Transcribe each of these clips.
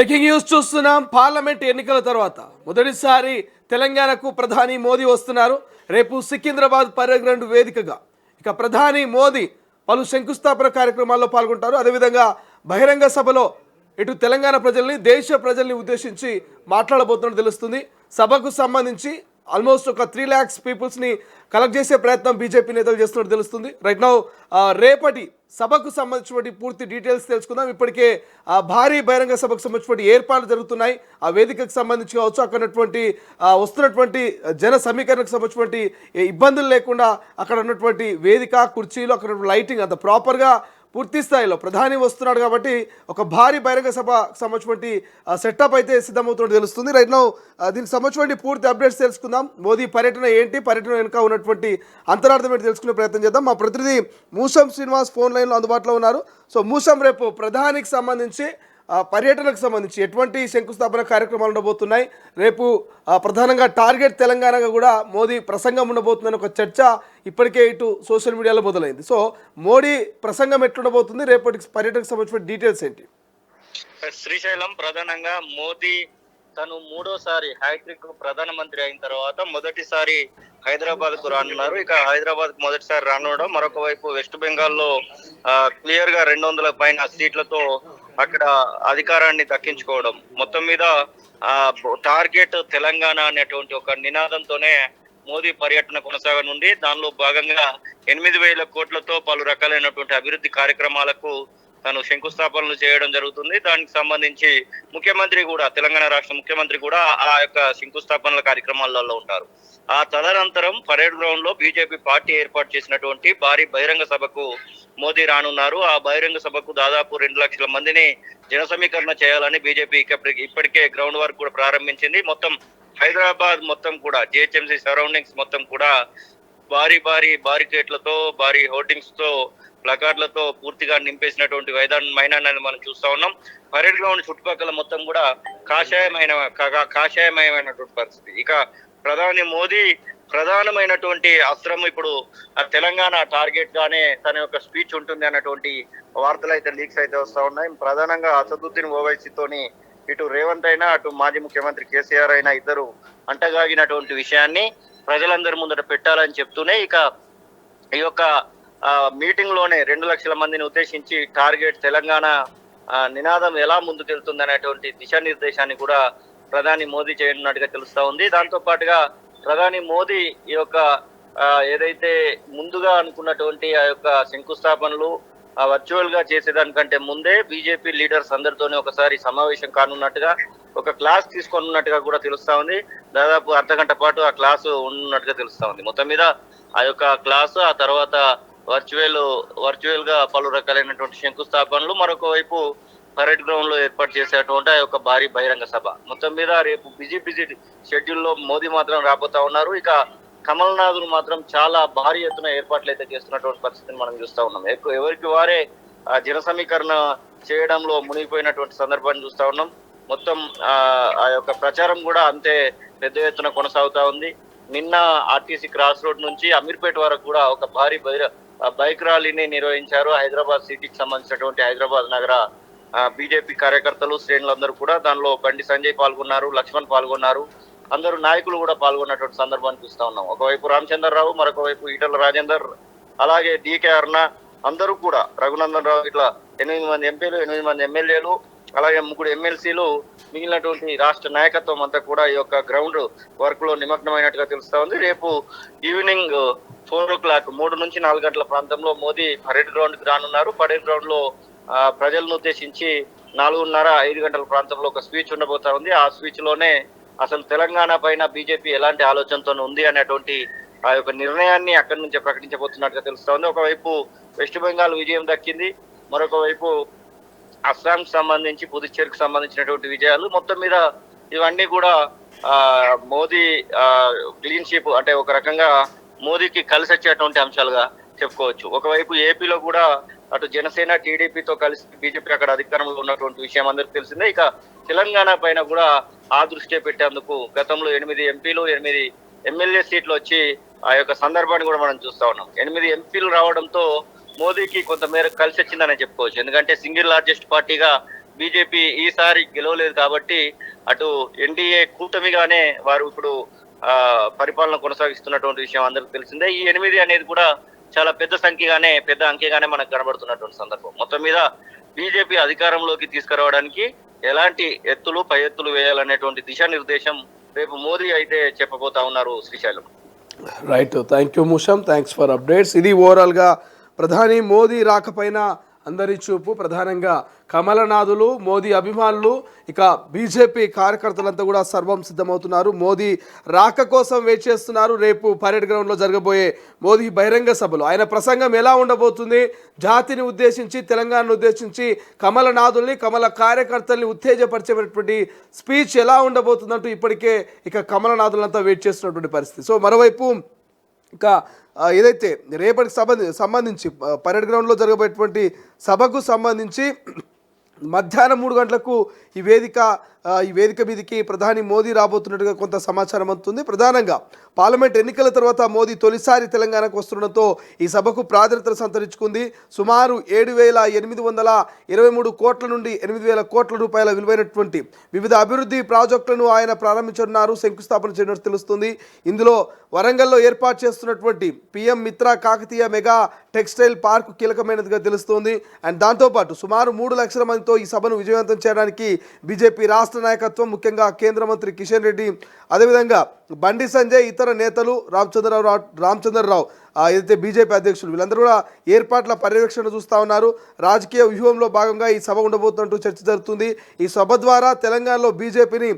Breaking news చూస్తున్నాం. Parliament ఎన్నికల తర్వాత మొదటిసారి తెలంగాణకు ప్రధాని మోదీ వస్తున్నారు. రేపు సికింద్రాబాద్ పరేడ్ గ్రౌండ్ వేదికగా ఇక ప్రధాని మోదీ పలు శంకుస్థాపన కార్యక్రమాల్లో పాల్గొంటారు. అదేవిధంగా బహిరంగ సభలో ఇటు తెలంగాణ ప్రజల్ని, దేశ ప్రజల్ని ఉద్దేశించి మాట్లాడబోతున్నట్టు తెలుస్తుంది. సభకు సంబంధించి ఆల్మోస్ట్ ఒక 3 lakhs పీపుల్స్ని కలెక్ట్ చేసే ప్రయత్నం బీజేపీ నేతలు చేస్తున్నట్టు తెలుస్తుంది. రైట్ నౌ రేపటి సభకు సంబంధించినటువంటి పూర్తి డీటెయిల్స్ తెలుసుకుందాం. ఇప్పటికే భారీ బహిరంగ సభకు సంబంధించినటువంటి ఏర్పాట్లు జరుగుతున్నాయి. ఆ వేదికకు సంబంధించి కావచ్చు, అక్కడ వస్తున్నటువంటి జన సమీకరణకు సంబంధించినటువంటి ఇబ్బందులు లేకుండా అక్కడ ఉన్నటువంటి వేదిక, కుర్చీలు, అక్కడ లైటింగ్ అంత ప్రాపర్గా పూర్తి స్థాయిలో ప్రధాని వస్తున్నాడు కాబట్టి ఒక భారీ బహిరంగ సభ సంబంధించినటువంటి సెటప్ అయితే సిద్ధమవుతున్నట్టు తెలుస్తుంది. రైట్ నౌ దీనికి సంబంధించినటువంటి పూర్తి అప్డేట్స్ తెలుసుకుందాం. మోదీ పర్యటన ఏంటి, పర్యటన వెనుక ఉన్నటువంటి అంతరార్థం ఏంటి తెలుసుకునే ప్రయత్నం చేద్దాం. మా ప్రతినిధి మూసం శ్రీనివాస్ ఫోన్ లైన్లో అందుబాటులో ఉన్నారు. సో మూసం, రేపు ప్రధానికి సంబంధించి పర్యటనకు సంబంధించి ఎటువంటి శంకుస్థాపన కార్యక్రమాలు ఉండబోతున్నాయి? రేపు ప్రధానంగా టార్గెట్ తెలంగాణగా కూడా మోదీ ప్రసంగం ఉండబోతుందని ఒక చర్చ ఇప్పటికే ఇటు సోషల్ మీడియాలో మొదలైంది. సో మోడీ ప్రసంగం ఎట్లుండబోతుంది, రేపటి పర్యటనకు సంబంధించిన డీటెయిల్స్ ఏంటి? శ్రీశైలం, ప్రధానంగా మోదీ తను మూడోసారి హ్యాట్రిక్ ప్రధానమంత్రి అయిన తర్వాత మొదటిసారి హైదరాబాద్ కు రానున్నారు. ఇక హైదరాబాద్ కు మొదటిసారి రానుండడం, మరొక వైపు వెస్ట్ బెంగాల్లో క్లియర్ గా 200 పైన సీట్లతో అక్కడ అధికారాన్ని దక్కించుకోవడం, మొత్తం మీద టార్గెట్ తెలంగాణ అనేటువంటి ఒక నినాదంతోనే మోదీ పర్యటన కొనసాగనుంది. దానిలో భాగంగా 8,000 కోట్లతో పలు రకాలైనటువంటి అభివృద్ధి కార్యక్రమాలకు తను శంకుస్థాపనలు చేయడం జరుగుతుంది. దానికి సంబంధించి ముఖ్యమంత్రి కూడా, తెలంగాణ రాష్ట్ర ముఖ్యమంత్రి కూడా ఆ యొక్క శంకుస్థాపనల కార్యక్రమాలలో ఉంటారు. ఆ తదనంతరం పరేడ్ గ్రౌండ్ లో బీజేపీ పార్టీ ఏర్పాటు చేసినటువంటి భారీ బహిరంగ సభకు మోదీ రానున్నారు. ఆ బహిరంగ సభకు దాదాపు 2 లక్షల మందిని జన సమీకరణ చేయాలని బీజేపీ ఇప్పటికే గ్రౌండ్ వర్క్ కూడా ప్రారంభించింది. మొత్తం హైదరాబాద్ మొత్తం కూడా, జిహెచ్ఎంసీ సరౌండింగ్స్ మొత్తం కూడా భారీ బారికేట్లతో, భారీ హోర్డింగ్స్ తో, ప్లకార్డులతో పూర్తిగా నింపేసినటువంటి మైదానాన్ని మనం చూస్తా ఉన్నాం. పరేడ్ గ్రౌండ్ చుట్టుపక్కల మొత్తం కూడా కాషాయమయమైనటువంటి పరిస్థితి. ఇక ప్రధాని మోదీ ప్రధానమైనటువంటి అస్త్రం ఇప్పుడు తెలంగాణ టార్గెట్ గానే తన యొక్క స్పీచ్ ఉంటుంది అన్నటువంటి వార్తలు అయితే లీక్స్ అయితే వస్తా ఉన్నాయి. ప్రధానంగా అసదుద్దీన్ ఓవైసీతోని ఇటు రేవంత్ అయినా, అటు మాజీ ముఖ్యమంత్రి కేసీఆర్ అయినా ఇద్దరు అంటగాగినటువంటి విషయాన్ని ప్రజలందరి ముందట పెట్టాలని చెప్తూనే ఇక ఈ యొక్క మీటింగ్ లోనే 2 లక్షల మందిని ఉద్దేశించి టార్గెట్ తెలంగాణ నినాదం ఎలా ముందుకెళ్తుంది అనేటువంటి దిశానిర్దేశాన్ని కూడా ప్రధాని మోదీ చేయనున్నట్టుగా తెలుస్తా ఉంది. దాంతో పాటుగా ప్రధాని మోదీ ఈ యొక్క ఏదైతే ముందుగా అనుకున్నటువంటి ఆ యొక్క శంకుస్థాపనలు వర్చువల్ గా చేసేదానికంటే ముందే బీజేపీ లీడర్స్ అందరితోనే ఒకసారి సమావేశం కానున్నట్టుగా, ఒక క్లాస్ తీసుకున్నట్టుగా కూడా తెలుస్తా ఉంది. దాదాపు అర్ధగంట పాటు ఆ క్లాసు ఉన్నట్టుగా తెలుస్తా ఉంది. మొత్తం మీద ఆ యొక్క క్లాసు, ఆ తర్వాత వర్చువల్ గా పలు రకాలైనటువంటి శంకుస్థాపనలు, మరొక వైపు పరేడ్ గ్రౌండ్ లో ఏర్పాటు చేసేటువంటి ఆ యొక్క భారీ బహిరంగ సభ, మొత్తం మీద రేపు బిజీ షెడ్యూల్ లో మోదీ మాత్రం రాబోతా ఉన్నారు. ఇక కమల్నాథులు మాత్రం చాలా భారీ ఎత్తున ఏర్పాట్లు అయితే చేస్తున్నటువంటి పరిస్థితిని మనం చూస్తా ఉన్నాం. ఎవరికి వారే జన సమీకరణ చేయడంలో మునిగిపోయినటువంటి సందర్భాన్ని చూస్తా ఉన్నాం. మొత్తం ఆ యొక్క ప్రచారం కూడా అంతే పెద్ద ఎత్తున కొనసాగుతా ఉంది. నిన్న ఆర్టీసీ క్రాస్ రోడ్ నుంచి అమీర్పేట వరకు కూడా ఒక భారీ బైక్ ర్యాలీని నిర్వహించారు. హైదరాబాద్ సిటీకి సంబంధించినటువంటి హైదరాబాద్ నగర బీజేపీ కార్యకర్తలు, శ్రేణులందరూ కూడా దానిలో బండి సంజయ్ పాల్గొన్నారు, లక్ష్మణ్ పాల్గొన్నారు, అందరూ నాయకులు కూడా పాల్గొన్నటువంటి సందర్భాన్ని చూస్తా ఉన్నాం. ఒకవైపు రామచంద్రరావు, మరొక వైపు ఈటల రాజేందర్, అలాగే డీకే అరుణ, అందరూ కూడా రఘునందన్ రావు, ఇట్లా 8 మంది ఎంపీలు, 8 మంది ఎమ్మెల్యేలు, అలాగే 3 ఎమ్మెల్సీలు, మిగిలినటువంటి రాష్ట్ర నాయకత్వం అంతా కూడా ఈ యొక్క గ్రౌండ్ వర్క్ లో నిమగ్నమైనట్టుగా తెలుస్తా ఉంది. రేపు ఈవినింగ్ 4 o'clock 3 నుంచి 4 గంటల ప్రాంతంలో మోదీ పరేడ్ గ్రౌండ్ కి రానున్నారు. పరేడ్ గ్రౌండ్ లో ప్రజలను ఉద్దేశించి 4:30-5 గంటల ప్రాంతంలో ఒక స్పీచ్ ఉండబోతా ఉంది. ఆ స్పీచ్ లోనే అసలు తెలంగాణ పైన బీజేపీ ఎలాంటి ఆలోచనతో ఉంది అనేటువంటి ఆ యొక్క నిర్ణయాన్ని అక్కడి నుంచే ప్రకటించబోతున్నట్టుగా తెలుస్తా ఉంది. ఒకవైపు వెస్ట్ బెంగాల్ విజయం దక్కింది, మరొక వైపు అస్సాంకి సంబంధించి, పుదుచ్చేరికి సంబంధించినటువంటి విజయాలు, మొత్తం మీద ఇవన్నీ కూడా మోదీ క్లీన్ షీప్, అంటే ఒక రకంగా మోదీకి కలిసి వచ్చేటువంటి అంశాలుగా చెప్పుకోవచ్చు. ఒకవైపు ఏపీలో కూడా అటు జనసేన, టీడీపీతో కలిసి బీజేపీ అక్కడ అధికారంలో ఉన్నటువంటి విషయం అందరికీ తెలిసిందే. ఇక తెలంగాణ పైన కూడా ఆ దృష్టి పెట్టేందుకు గతంలో 8 ఎంపీలు, 8 ఎమ్మెల్యే సీట్లు వచ్చి ఆ యొక్క సందర్భాన్ని కూడా మనం చూస్తా ఉన్నాం. 8 ఎంపీలు రావడంతో మోదీకి కొంత మేరకు కలిసి వచ్చిందని చెప్పుకోవచ్చు. ఎందుకంటే సింగిల్ లార్జెస్ట్ పార్టీగా బీజేపీ ఈసారి గెలవలేదు కాబట్టి అటు ఎన్డీఏ కూటమిగానే వారు ఇప్పుడు పరిపాలన కొనసాగిస్తున్నటువంటి విషయం అందరికి తెలిసిందే. ఈ 8 అనేది కూడా చాలా పెద్ద సంఖ్యగానే, పెద్ద అంకెగానే మనకు కనబడుతున్నటువంటి సందర్భం. మొత్తం మీద బీజేపీ అధికారంలోకి తీసుకురావడానికి ఎలాంటి ఎత్తులు పై ఎత్తులు వేయాలనేటువంటి దిశానిర్దేశం రేపు మోదీ అయితే చెప్పబోతా ఉన్నారు Srisailam. Right, thank you Musham, thanks for updates. ఇది ఓవరాల్గా ప్రధాని మోదీ రాకపైన అందరి చూపు, ప్రధానంగా కమలనాథులు, మోదీ అభిమానులు, ఇక బీజేపీ కార్యకర్తలంతా కూడా సర్వం సిద్ధమవుతున్నారు. మోదీ రాక కోసం వెయిట్ చేస్తున్నారు. రేపు పరేడ్ గ్రౌండ్లో జరగబోయే మోదీ బహిరంగ సభలో ఆయన ప్రసంగం ఎలా ఉండబోతుంది, జాతిని ఉద్దేశించి, తెలంగాణను ఉద్దేశించి, కమలనాథుల్ని, కమల కార్యకర్తల్ని ఉత్తేజపరిచేటువంటి స్పీచ్ ఎలా ఉండబోతుందంటూ ఇప్పటికే ఇక కమలనాథులంతా వెయిట్ చేస్తున్నటువంటి పరిస్థితి. సో మరోవైపు ఇంకా ఏదైతే రేపటికి సంబంధించి పరేడ్ గ్రౌండ్లో జరగబోయేటువంటి సభకు సంబంధించి మధ్యాహ్నం 3 గంటలకు ఈ వేదిక మీదకి ప్రధాని మోదీ రాబోతున్నట్టుగా కొంత సమాచారం అందుతుంది. ప్రధానంగా పార్లమెంట్ ఎన్నికల తర్వాత మోదీ తొలిసారి తెలంగాణకు వస్తుండటంతో ఈ సభకు ప్రాధాన్యత సంతరించుకుంది. సుమారు 7,823 కోట్ల నుండి 8,000 కోట్ల రూపాయల విలువైనటువంటి వివిధ అభివృద్ధి ప్రాజెక్టులను ఆయన ప్రారంభించనున్నారు, శంకుస్థాపన చేయనున్నట్టు తెలుస్తుంది. ఇందులో వరంగల్లో ఏర్పాటు చేస్తున్నటువంటి PM మిత్ర కాకతీయ మెగా టెక్స్టైల్ పార్క్ కీలకమైనదిగా తెలుస్తోంది. అండ్ దాంతోపాటు సుమారు 3 లక్షల మందితో ఈ సభను విజయవంతం చేయడానికి బీజేపీ రాష్ట్ర నాయకత్వం, ముఖ్యంగా కేంద్ర మంత్రి కిషన్ రెడ్డి, అదేవిధంగా బండి సంజయ్, ఇతర నేతలు, రామచంద్రరావు ఏదైతే బీజేపీ అధ్యక్షులు, వీళ్ళందరూ కూడా ఏర్పాట్ల పర్యవేక్షణ చూస్తూ ఉన్నారు. రాజకీయ వ్యూహంలో భాగంగా ఈ సభ ఉండబోతున్నట్టు చర్చ జరుగుతుంది. ఈ సభ ద్వారా తెలంగాణలో బీజేపీని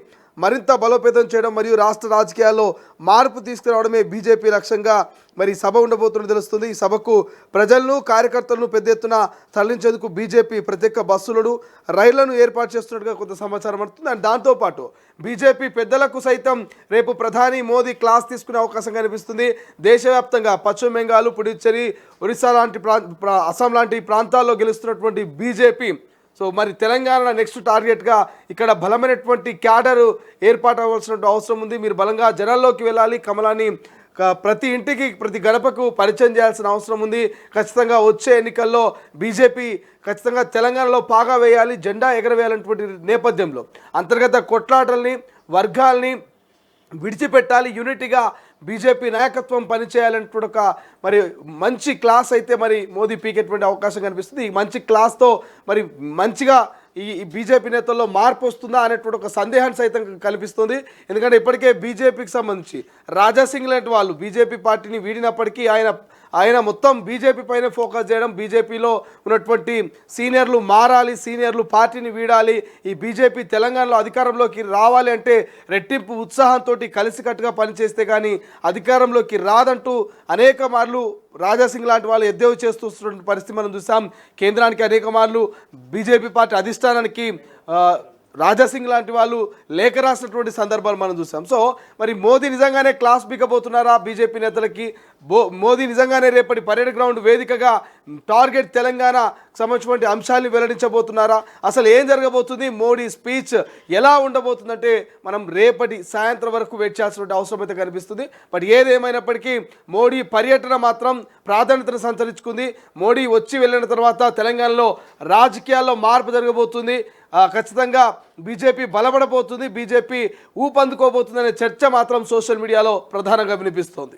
మరింత బలోపేతం చేయడం మరియు రాష్ట్ర రాజకీయాల్లో మార్పు తీసుకురావడమే బీజేపీ లక్ష్యంగా మరి సభ ఉండబోతున్నట్టు తెలుస్తుంది. ఈ సభకు ప్రజలను, కార్యకర్తలను పెద్ద ఎత్తున తరలించేందుకు బీజేపీ ప్రత్యేక బస్సులను, రైళ్లను ఏర్పాటు చేస్తున్నట్టుగా కొంత సమాచారం అందుతుంది. అండ్ దాంతోపాటు బీజేపీ పెద్దలకు సైతం రేపు ప్రధాని మోదీ క్లాస్ తీసుకునే అవకాశం కనిపిస్తుంది. దేశవ్యాప్తంగా పశ్చిమ బెంగాల్, పుదుచ్చేరి, ఒరిస్సా లాంటి అస్సాం లాంటి ప్రాంతాల్లో గెలుస్తున్నటువంటి బీజేపీ సో మరి తెలంగాణ నెక్స్ట్ టార్గెట్గా ఇక్కడ బలమైనటువంటి క్యాడర్ ఏర్పాటు అవ్వాల్సిన అవసరం ఉంది. మీరు బలంగా జనాల్లోకి వెళ్ళాలి, కమలాన్ని ప్రతి ఇంటికి, ప్రతి గడపకు పరిచయం చేయాల్సిన అవసరం ఉంది. ఖచ్చితంగా వచ్చే ఎన్నికల్లో బీజేపీ ఖచ్చితంగా తెలంగాణలో పాగా వేయాలి, జెండా ఎగరవేయాలన్నటువంటి నేపథ్యంలో అంతర్గత కొట్లాటల్ని, వర్గాల్ని విడిచిపెట్టాలి, యూనిటీగా బీజేపీ నాయకత్వం పనిచేయాలనేటువంటి ఒక మరి మంచి క్లాస్ అయితే మరి మోదీ పీకేటువంటి అవకాశం కనిపిస్తుంది. ఈ మంచి క్లాస్తో మరి మంచిగా ఈ బీజేపీ నేతల్లో మార్పు వస్తుందా అనేటువంటి ఒక సందేహాన్ని సైతం కల్పిస్తుంది. ఎందుకంటే ఇప్పటికే బీజేపీకి సంబంధించి రాజాసింగ్ లాంటి వాళ్ళు బీజేపీ పార్టీని వీడినప్పటికీ ఆయన మొత్తం బీజేపీ పైన ఫోకస్ చేయడం, బీజేపీలో ఉన్నటువంటి సీనియర్లు మారాలి, సీనియర్లు పార్టీని వీడాలి, ఈ బీజేపీ తెలంగాణలో అధికారంలోకి రావాలి అంటే రెట్టింపు ఉత్సాహంతో కలిసికట్టుగా పనిచేస్తే కానీ అధికారంలోకి రాదంటూ అనేక మార్లు రాజాసింగ్ లాంటి వాళ్ళు ఎద్దేవి చేస్తున్న పరిస్థితి మనం చూసాం. కేంద్రానికి అనేక మార్లు బీజేపీ పార్టీ అధిష్టానానికి రాజాసింగ్ లాంటి వాళ్ళు లేఖ రాసినటువంటి సందర్భాలు మనం చూసాం. సో మరి మోదీ నిజంగానే క్లాస్ పీకబోతున్నారా బీజేపీ నేతలకి? మోదీ నిజంగానే రేపటి పరేడ్ గ్రౌండ్ వేదికగా టార్గెట్ తెలంగాణ సంబంధించినటువంటి అంశాన్ని వెల్లడించబోతున్నారా? అసలు ఏం జరగబోతుంది? మోడీ స్పీచ్ ఎలా ఉండబోతుందంటే మనం రేపటి సాయంత్రం వరకు వెయిట్ చేయాల్సిన అవసరం అయితే కనిపిస్తుంది. బట్ ఏదేమైనప్పటికీ మోడీ పర్యటన మాత్రం ప్రాధాన్యతను సంతరించుకుంది. మోడీ వచ్చి వెళ్ళిన తర్వాత తెలంగాణలో రాజకీయాల్లో మార్పు జరగబోతుంది. ఖచ్చితంగా బీజేపీ బలపడబోతుంది, బీజేపీ ఊపందుకోబోతుందనే చర్చ మాత్రం సోషల్ మీడియాలో ప్రధానంగా వినిపిస్తోంది.